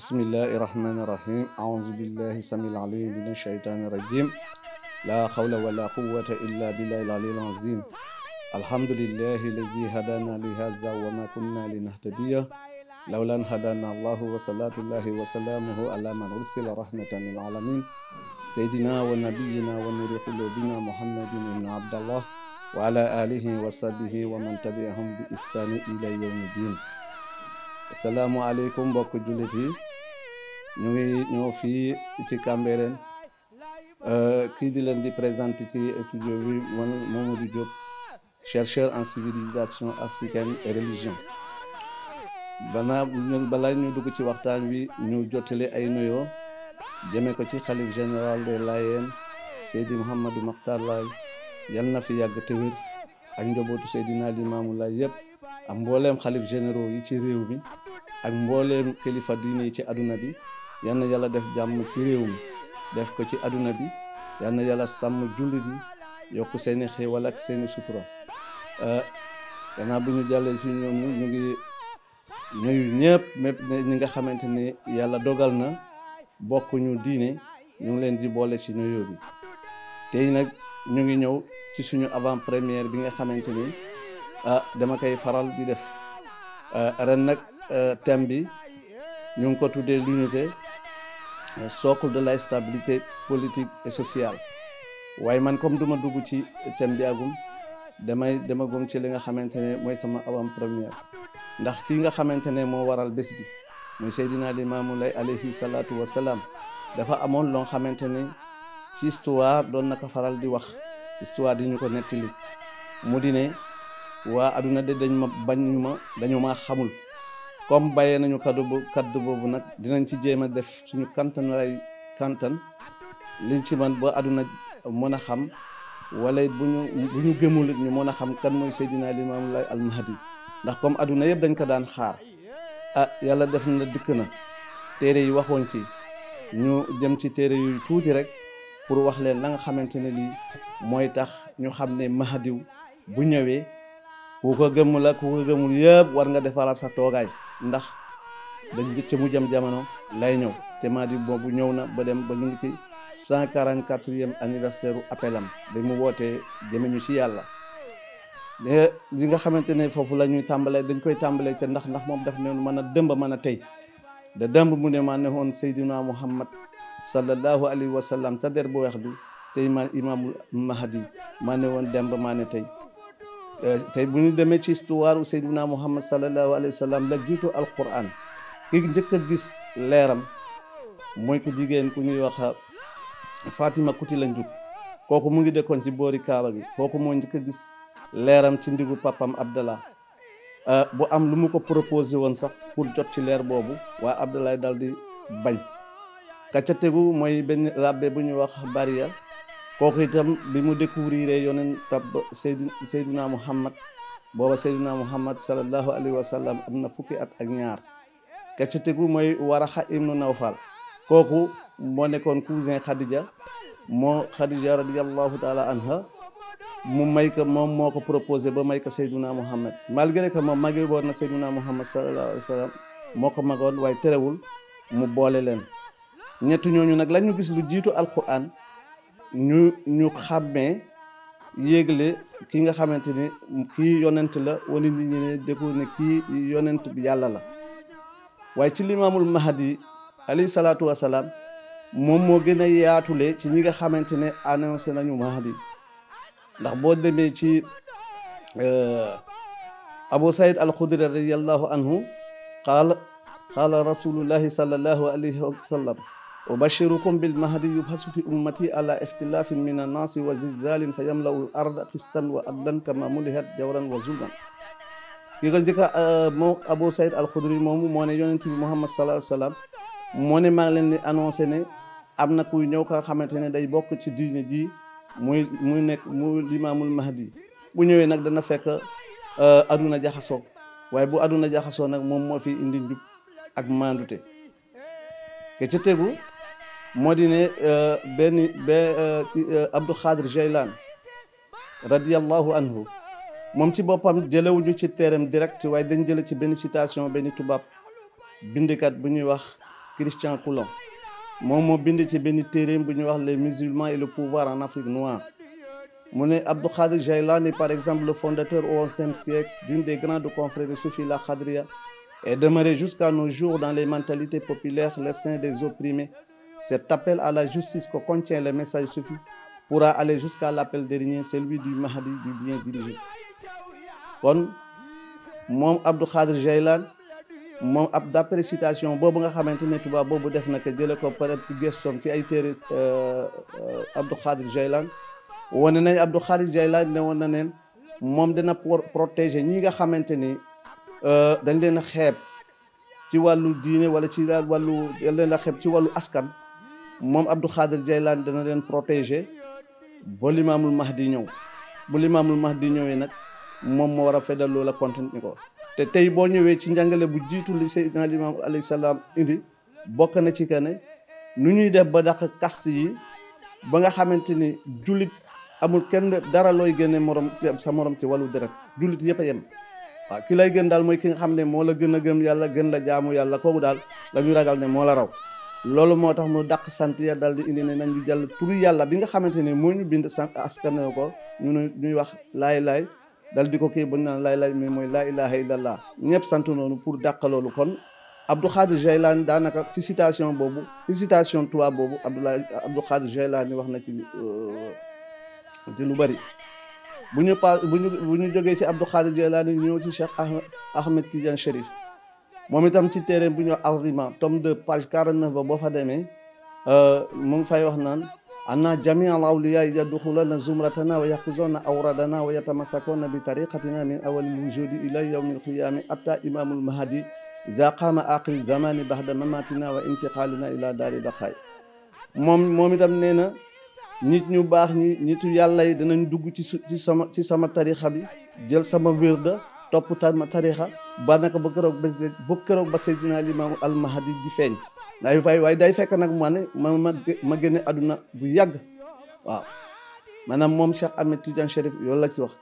بسم الله الرحمن الرحيم أعوذ بالله السميع العليم من الشيطان الرجيم لا حول ولا قوة إلا بالله العلي العظيم الحمد لله الذي هدانا لهذا وما كنا لنهتدي لولا أن هدانا الله وصلاة الله وسلامه على من أرسل رحمة للعالمين سيدنا ونبينا ونور قلوبنا محمد بن عبد الله وعلى آله وصحبه ومن تبعهم بإحسان إلى يوم الدين. Assalamu alaikum mbokk jullit yi ñu ngi ñëw fii ci Cambérène kii di leen di présenter ci studio bi man Mamadou Diop, chercheur en civilisation africaine et religion. balaa ñu dugg ci waxtaan wi ñu jottali ay nuyoo jëme ko ci xalif général des Layènes Seydi Mouhamadou Makhtar Laye yal na fi yàgg te wér ak njabootu Seydina Limaamu Laye yëpp ak mbooleem xalif généraux yi ci réew mi ak mbooleem kilifa diine yi ci aduna bi yal na yàlla def jàmm ci réew mi def ko ci aduna bi yal na yàlla sàmm jullit yi yokk seeni xéewal ak seeni sutura. Gannaaw bu ñu jàllee ci ñoom ñu ngi nuyu ñëpp ñi nga xamante ne yàlla dogal na bokkuñu diine ñu ngi leen di boole ci nuyoo bi. Tey nag ñu ngi ñëw ci suñu avant première bi nga xamante ni dama koy faral di def ren nag thème bi ñu ngi ko tuddee l'unité, socle de la stabilité politique et sociale. waaye man comme duma dugg ci thème bi agum dama gum ci li nga xamante ne mooy sama avant première ndax kii nga xamante ne moo waral bés bi muy Seydina Limaamu Laye alayhi salaatu wasalaam dafa amoon loo xamante ne ci histoire doon na ko faral di wax histoire di ñu ko nettali mu di ne waa aduna de dañu ma xamul comme bàyyee nañu kaddu boobu nag dinañ ci jéem a def suñu kantan liñ ci man ba aduna mën a xam wala bu ñu gëmul ñu mën a xam kan mooy Seydina Limaamu Laye al-Mahdi ndax comme aduna yëpp dañ ko daan xaar yàlla def na dikk na téere yi waxoon ci ñu jëm ci téere yu tuuti rek pour wax leen la nga xamante ne lii mooy tax ñu xam ne Mahdi bu ñëwee ku ko gëmul ak ku ko gëmul yëpp war nga defaraat sa toogaay ndax dañ ci mu jëm jamono lay ñëw te Mahdi boobu ñëw na ba dem ba ñu ngi ci 144e anniversaire appelam ba mu wootee jëme ñu ci yàlla. mais li nga xamante ne foofu la ñuy tàmbalee dañ koy tàmbalee te ndax moom daf ne mën a dëmb mën a tey de dëmb mu ne maa ne woon Seydina Muhammad sallallahu alayhi wa sallam te der bu weex bi tey man imaamul Mahdi maa ne woon demb maa ne tey. tey bu ñu demee ci histoire Seydina Muhammad sallallahu alayhi wa sallam la jiitu alquran ki njëkk a gis leeram mooy ku jigéen ku ñuy wax Fatima Kuti lañ jug kooku mu ngi dëkkoon ci boori Kaaba gi kooku moo njëkk a gis leeram ci ndigu papam Abdallah bu am lu mu ko proposé woon sax pour jot ci leer boobu waa Abdallah dal di bañ ka ca tegu mooy benn rabbe bu ñuy wax Bariya kooku itam bi mu découvrir yoneen tab Seydina Muhammad booba Seydina Muhammad sallallahu alayhi wa sallam am na fukki at ak ñaar ka ca tegu mooy Waraxa ibnu Nawfal kooku moo nekkoon cousin Khadija radiyallahu taala anha mu may ko moom moo ko proposé ba may ko Seydina Muhammad malgré que moom magi boon na Seydina Muhammad sallallahu alayhi wa sallam moo ko magoon waaye terewul mu boole leen ñetti ñooñu nag la ñu gis lu jiitu alquran ñu xàmmee yéegle ki nga xamante ni kii yonent la wala nit ñi ne déko ne kii yonent bi yàlla la waaye ci limaamul Mahdi alayhi salaatu wasalaam moom moo gën a yaatule ci ñi nga xamante ne annoncé nañu Mahdi ndax boo demee ci Abu Saïd al-Khudri radiyallahu anhu qaala rasulullahi sallallahu alayhi wa sallam ubashirukum bil mahdi yubhasu fi ummati ala ikhtilafin min an-nasi wa zilzalin fa yamla'u al-arda qistan wa adlan kama mulihat jawran wa zulman. ki ko njëkk moo Abu Saïd al-Khudri moomu moo ne yonent bi Muhammad sallallahu alayhi wa sallam moo ne maa ngi leen di annoncé ne am na kuy ñëw ka xamante ne day bokk ci diine ji muy limaamul Mahdi bu ñëwee nag dana fekk aduna jaxasoo waaye bu aduna jaxasoo nag moom moo fi indi njub ak maandute ke ca tegu moo di ne Abdou Khadir Jeylaan radiyallahu anhu moom ci boppam jëlewuñu ci terem direct waaye dañ jële ci benn citation benn tubaab bindikat bu ñuy wax Christian Coulon moom moo bind ci benn téeréem bu ñuy wax les musulmans et le pouvoir en Afrique noire mu ne Abdou Khadir Jailani par exemple le fondateur au XIe siècle d'une des grandes confréries soufis la Khadria est demeuré jusqu'à nos jours dans les mentalités populaires les saints des opprimés. Cet appel à la justice que contient le message soufi pourra aller jusqu'à l'appel dernier, celui du Mahdi du bien dirigé. kon moom Abdou Khadir Jailani moom ab d'après citation boobu nga xamante ne tubaab boobu def na ko jële ko peut être ci gëstoom ci ay téere Abdou Khadir Jailani wane nañ Abdou Khadir Jailani ne woon na neen moom dina protéger ñi nga xamante ni dañ leen a xeeb ci wàllu diine wala ci wàllu dañ leen a xeeb ci wàllu askan moom Abdou Khadir Jailani dana leen protéger ba limaamul Mahdi ñëw bu limaamul Mahdi ñëwee nag moom moo war a feddal loola continuer ko te tey boo ñëwee ci njàngale bu jiitu li Seydina Limaamu alayhi salaam indi bokk na ci que ne nu ñuy def ba dàq caste yi ba nga xamante ni jullit amul kenn dara looy génne morom sa morom ci wàllu deret jullit yëpp a yem waaw ki lay gën daal mooy ki nga xam ne moo la gën a gëm yàlla gën la jaamu yàlla kooku daal la ñu ragal ne moo la raw loolu moo tax mu dàq sant ya daal di indi ne nañu jàll turu yàlla bi nga xamante ne moo ñu bind sant askan ko ñuy wax laay dal di ko kii bu ñu naan laay mais mooy laa ilaha illallah ñëpp sant noonu pour dàq loolu kon Abdou Khadir Jailani daanaka ci citation boobu ci citation tubaab boobu Abdou Khadir Jailani wax na ci lu bari bu ñu jógee ci Abdou Khadir Jailani ñëw ci Cheikh Ahmed Tidiane Chérif moom itam ci téere bu ñu wax Al-Rima tome 2 page 49 ba boo fa demee mu ngi fay wax naan anna jamia al awliya yadxuluna zumratana wa yaxuzuna awradana wa yatamasakuna bi tariqatina min awali lwujudi ila yawmi alqiyami atta imamu lmahdi iza qama aqri zamani baxda mamatina wa intiqalina ila daari baqaay moom itam nee na nit ñu baax ñi nitu yàlla yi dinañ dugg ci sama tarixa bi jël sama wirda topp sama tarixa ba naka ba keroog ba Seydina Limaamu al-Mahdi di feeñ waaye day fekk nag ma génne àdduna bu yàgg waaw maanaam moom Cheikh Ahmed Tidiane Chérif yoolu la ci wax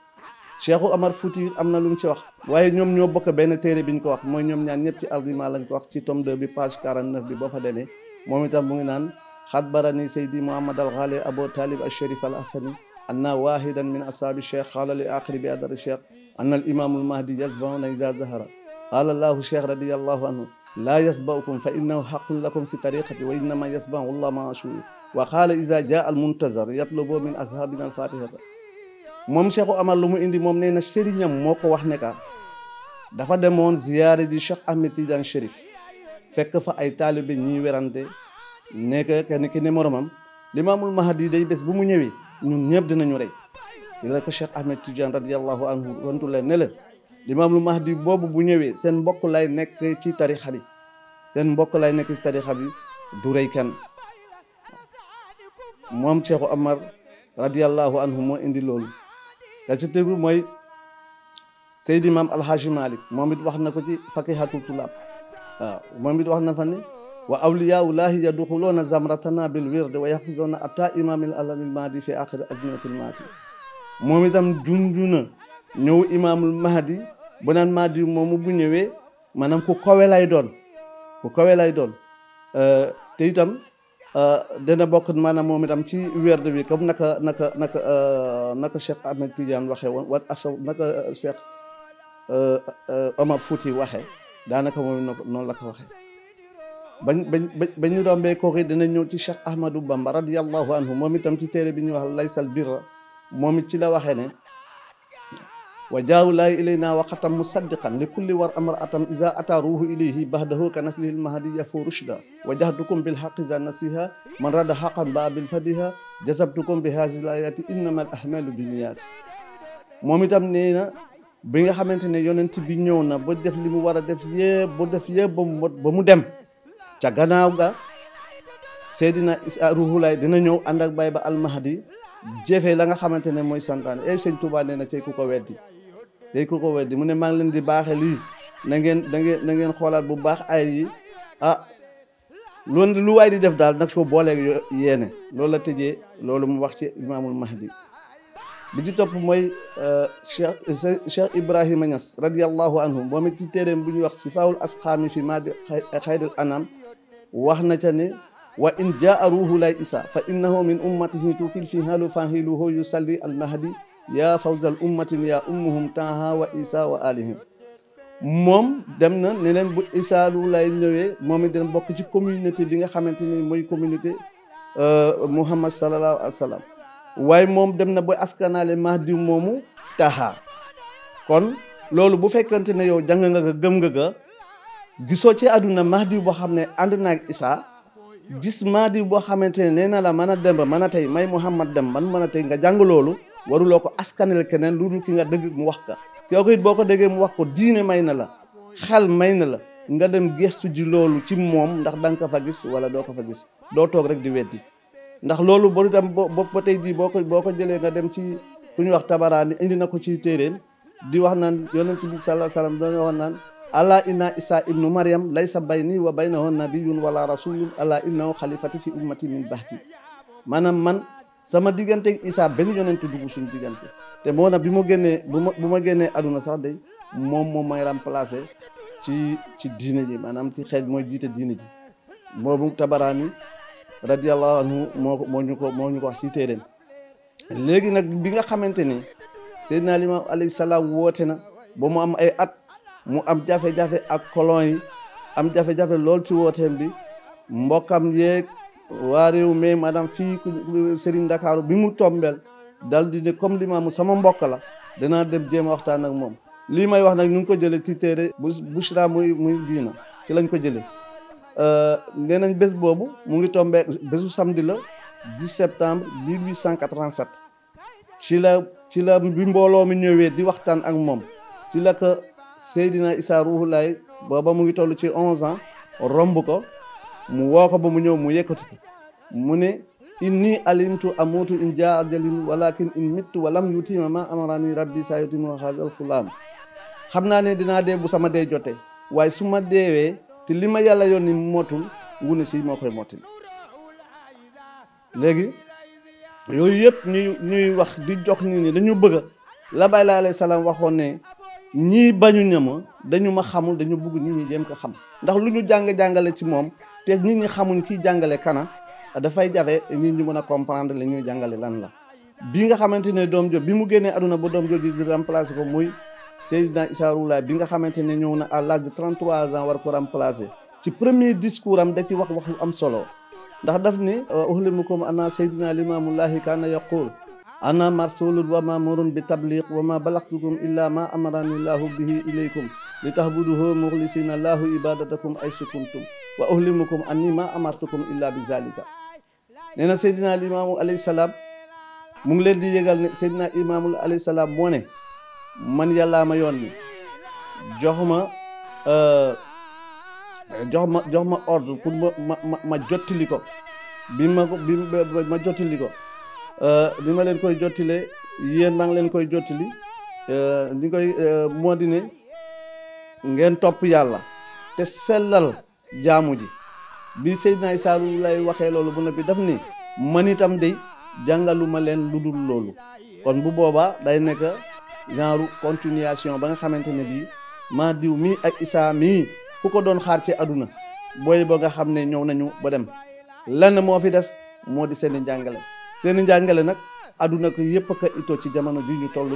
Cheikhu Omar Fouti am na lu mu ci wax waaye ñoom ñoo bokk benn téere bi ñu ko wax mooy ñoom ñaan ñëpp ci Al-Rima lañ ko wax ci tome 2 bi page 49 bi boo fa demee moom itam mu ngi naan xadbarani Seydi Mouhamad al-Ghali Abou Talib al-Sharif al-Hasani anna wahidan min ashabi cheikh qala li aqri bi adar cheikh anna al-imam al-Mahdi yasbauna idha zahara qala allahu cheikh radiyallahu anhu la yasbaukum fa innahu haqqun lakum fi tariqati wa innama yasbau allah ma ashuri wa qala idha jaa al-muntazar yatlubu min ashabina al-fatihata moom Cheikh Omar lu mu indi moom nee na sëriñam moo ko wax ne ka dafa demoon ziyaare di Cheikh Ahmed Tidiane Chérif fekk fa ay taalibe ñuy werante nekk kenn ki ne moromam Limaamul Mahdi day bés bu mu ñëwee ñun ñëpp dinañu rey di la ko Cheikh Ahmed Tidiane radiyallahu anhu tontu leen ne la Limaamul Mahdi boobu bu ñëwee seen mbokk lay nekk ci tarixa bi du rey kenn moom Cheikh Omar radiyallahu anhu moo indi loolu ka ci tegu mooy Seydi Maam Alhaji Malick moom it wax na ko ci fakihatul tulab waaw moom it wax na fa ne wa awliyaullahi yadxuluuna zamratana bil wird wa yaxuzuuna ata imamil alamil mahdi fi axiri azminatil mahdi moom itam junju na ñëw imamul mahdi bu naan mahdi moomu bu ñëwee maanaam ku kawe lay doon te itam dana bokk maanaam moom itam ci werd bi comme naka Cheikh Ahmed Tidiane waxee woon wa asaw naka Cheikh Omar Fouti waxee daanaka moom noonu la ko waxee bañ ñu doon bay kooku dina ñëw ci Cheikh Ahmadou Bamba radiyallahu anhu moom itam ci téere bi ñuy wax laysal birra moom it ci la waxee ne wa jaawulaahi ilayna wa xatam musaddiqan li kulli war amar atam iza ata ruuhu ilayhi bahdahu ka naslihil mahdi yafu rushda wa jahdukum bil haqqi za nasiha man rada haqqan ba bil fadiha jazabtukum bi haazihil ayati innamal ahmalu binniyat moom itam nee na bi nga xamante ne yonent bi ñëw na ba def li mu war a def yëpp ba mu dem ca gannaaw ga Seydina Isa ruhulaay dina ñëw ànd ak bay ba almahdi jëfee la nga xamante ne mooy santaane sëñ Touba nee na cey ku ko weddi mu ne maa ngi leen di baaxe lii na ngeen xoolaat bu baax ay yi lu waay di def daal nag ko booleeg yéene loolu la tëjee loolu mu wax ci imaamul mahdi bi ci topp mooy Cheikh Ibrahima Niass radiyallahu anhu moom it ci téeréem bu ñuy wax sifaawul asqaami fi maadi xayril anam wax na ca ne wa in jaa ruuhu lay isa fa innahu min ummatihi tukil fi halu fahiluhu yusalli al mahdi ya fawzal ummatin ya ummuhum taha wa isa wa alihim moom dem na ne leen bu isa lu lay ñëwee moom it dina bokk ci communauté bi nga xamante ni mooy communauté Muhammad sallallahu alayhi wa sallam waaye moom dem na ba askanaale mahdi moomu taha kon loolu bu fekkante ne yow jàng nga gëm nga gisoo ci àdduna mahdi boo xam ne ànd naag isa gis mahdi boo xamante ne nee na la mën a dem ba mën a tey may Muhammad dem man mën a tey nga jàng loolu waruloo ko askanel keneen lu dul ki nga dëgg mu wax ka kooku it boo ko déggee mu wax ko diine may na la xel may na la nga dem gestu ji loolu ci moom ndax da nga ko fa gis wala doo ko fa gis doo toog rek di weddi ndax loolu boo itam ba tey jii boo ko jëlee nga dem ci ku ñu wax Tabaraani indi na ko ci téeréem di wax naan yonent bi sallallahu alayhi wasallam dañoo wax naan ala inna isa ibnu maryam laysa bayni wa baynahu nabiyyun wala rasulun ala innahu xalifati fi ummati min bahdi maanaam man sama diggante isa benn yonent dugg suñu diggante te moo na bi ma génnee aduna sax day moom may remplacer ci diine ji maanaam ci xeet mooy jiite diine ji boobu Tabaraani radiyallahu anhu moo ñu ko wax ci téeréem léegi nag bi nga xamante ni Seydina Limaamu alayhi salaam woote na ba mu am ay at mu am jafe-jafe ak colon yi am jafe-jafe lool ci wooteem bi mbokkam yeeg waa réew mi maanaam fii Serigne Ndakaaru bi mu tombeel dal di ne comme Limaamu sama mbokk la danaa dem jéem a waxtaan ak moom lii may wax nag ñu ngi ko jëlee ci téere Bushra muy diina ci lañ ko jëlee nee nañ bés boobu mu ngi tombee bésu samedi la 10 septembre 1887 ci la bi mbooloo mi ñëwee di waxtaan ak moom ci la ko Seydina Issa Ruuhu Laay booba mu ngi toll ci 11 ans romb ko mu woo ko ba mu ñëw mu yëkkati ko mu ne inni alimtu amutu in jaa ajalin walakin in mittu walam yutima ma amarani rabbi sa yutimu hadal xulaam xam naa ne dinaa dee bu sama dee jotee waaye su ma deewee te li ma yàlla yoon ni motul ngune si moo koy mottali léegi yooyu yëpp ñuy wax di jox nit ñi dañu bëgg la Baay Laay alayhi salaam waxoon ne ñii bañu ñama dañu ma xamul dañu bëgg nit ñi jéem ko xam ndax lu ñu jàngale ci moom te nit ñi xamuñ kiy jàngale kana dafay jafe nit ñi mën a comprendre la ñuy jàngale lan la bi nga xamante ne doom jo bi mu génnee aduna ba doom jo di remplacer ko muy Seydina Issa Ruuhu Laay bi nga xamante ne ñëw na à l'âge de 33 ans war ko remplacer ci premier discours am da ci wax lu am solo ndax daf ni uhlimukum anna Seydina Limaamullahi kaana yaqul ana marsulun wa mamurun bi tabliq wa ma balagtukum illa ma amarani llahu bihi ilaykum li tahbuduhu mukhlisina lahu ibadatakum ay sukuntum wa uhlimukum anni ma amartukum illa bi zalika nee na Seydina Limaamu alayhi salaam mu ngi leen di yëgal ne Seydina Limaamu alayhi salaam moo ne man yàllaa ma yoon ni jox ma ordre pour ma jottali ko bi ma jottali ko li ma leen koy jottile yéen maa ngi leen koy jottali li koy moo di ne ngeen topp yàlla te sellal jaamu ji bi Seydina Issa Ruuhu Laay waxee loolu bu ne bi daf ni man itam de jàngaluma leen lu dul loolu kon bu boobaa day nekk genre continuation ba nga xamante ne bii maa diw mii ak Issa mii ku ko doon xaar ci àdduna booy ba nga xam ne ñëw nañu ba dem lenn moo fi des moo di seeni njàngale nag àdduna ko yëpp a itoo ci jamono ji ñu toll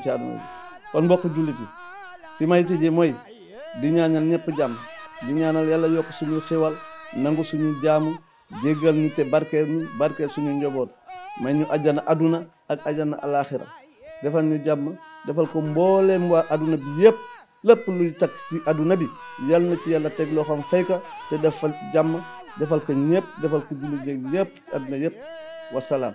ci àdduna bi kon mbokk jullit yi fi may tëjee mooy di ñaanal ñëpp jàmm di ñaanal yàlla yokk suñu xéwal nangu suñu jaamu jéggal ñu te barkeel suñu njaboot may ñu ajjana àdduna ak ajjana alaaxira defal ñu jàmm defal ko mbooleem waa àdduna bi yëpp lépp luy takk ci àdduna bi yal na ci yàlla teg loo xam fayka te defal jàmm defal ko ñëpp defal ko jullit jéeg ñëpp àdduna yëpp wasalaam